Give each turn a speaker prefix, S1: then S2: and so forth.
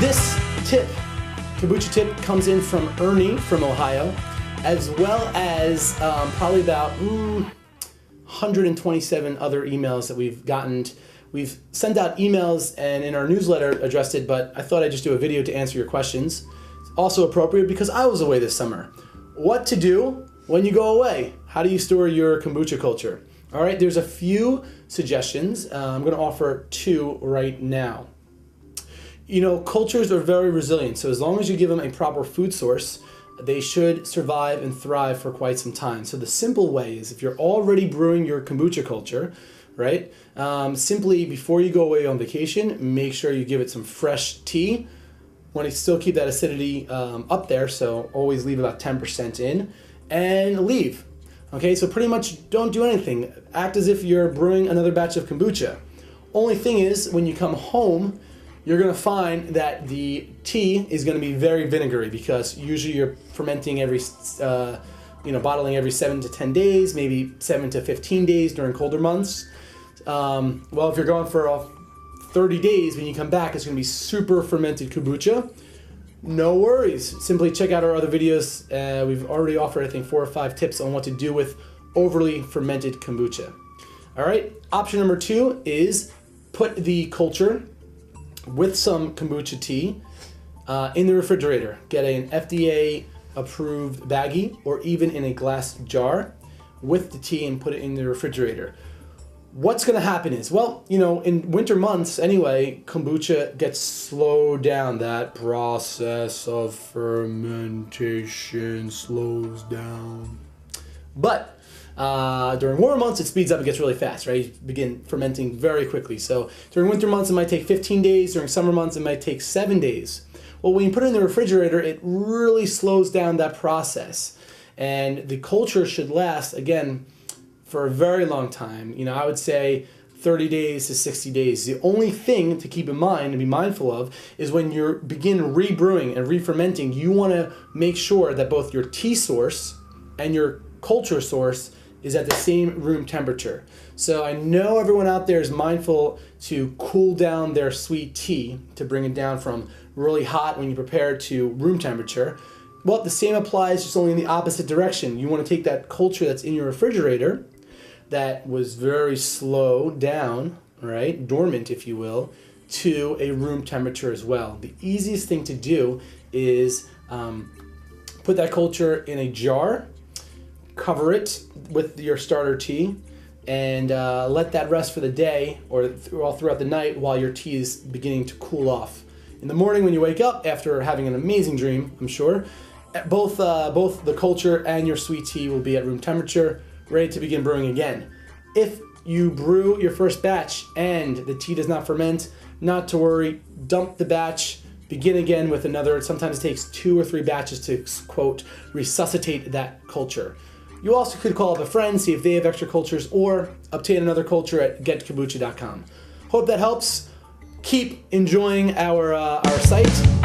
S1: This tip, kombucha tip, comes in from Ernie from Ohio, as well as probably about 127 other emails that we've gotten. We've sent out emails and in our newsletter addressed it, but I thought I'd just do a video to answer your questions. It's also appropriate because I was away this summer. What to do when you go away? How do you store your kombucha culture? All right, there's a few suggestions. I'm going to offer two right now. You know, cultures are very resilient, so as long as you give them a proper food source, they should survive and thrive for quite some time. So the simple way is, if you're already brewing your kombucha culture, right, simply before you go away on vacation, make sure you give it some fresh tea. Want to still keep that acidity up there, so always leave about 10% in and leave. Okay, so pretty much don't do anything. Act as if you're brewing another batch of kombucha. Only thing is, when you come home, you're going to find that the tea is going to be very vinegary, because usually you're fermenting every, bottling every 7 to 10 days, maybe 7 to 15 days during colder months. Well, if you're going for 30 days, when you come back, it's going to be super fermented kombucha. No worries. Simply check out our other videos. We've already offered, I think, 4 or 5 tips on what to do with overly fermented kombucha. All right. Option number 2 is put the culture with some kombucha tea in the refrigerator. Get an FDA approved baggie or even in a glass jar with the tea and put it in the refrigerator. What's going to happen is, well, you know, in winter months anyway, kombucha gets slowed down. That process of fermentation slows down. But during warmer months, it speeds up and gets really fast, right? You begin fermenting very quickly. So during winter months, it might take 15 days. During summer months, it might take 7 days. Well, when you put it in the refrigerator, it really slows down that process. And the culture should last, again, for a very long time. You know, I would say 30 days to 60 days. The only thing to keep in mind and be mindful of is when you begin rebrewing and re-fermenting, you want to make sure that both your tea source and your culture source is at the same room temperature. So I know everyone out there is mindful to cool down their sweet tea to bring it down from really hot when you prepare it to room temperature. Well, the same applies, just only in the opposite direction. You want to take that culture that's in your refrigerator that was very slow down, right, dormant if you will, to a room temperature as well. The easiest thing to do is put that culture in a jar, cover it with your starter tea, and let that rest for the day or all throughout the night while your tea is beginning to cool off. In the morning when you wake up after having an amazing dream, I'm sure, both the culture and your sweet tea will be at room temperature, ready to begin brewing again. If you brew your first batch and the tea does not ferment, not to worry, dump the batch, begin again with another. Sometimes it takes 2 or 3 batches to, quote, resuscitate that culture. You also could call up a friend, see if they have extra cultures, or obtain another culture at GetKombucha.com. Hope that helps. Keep enjoying our site.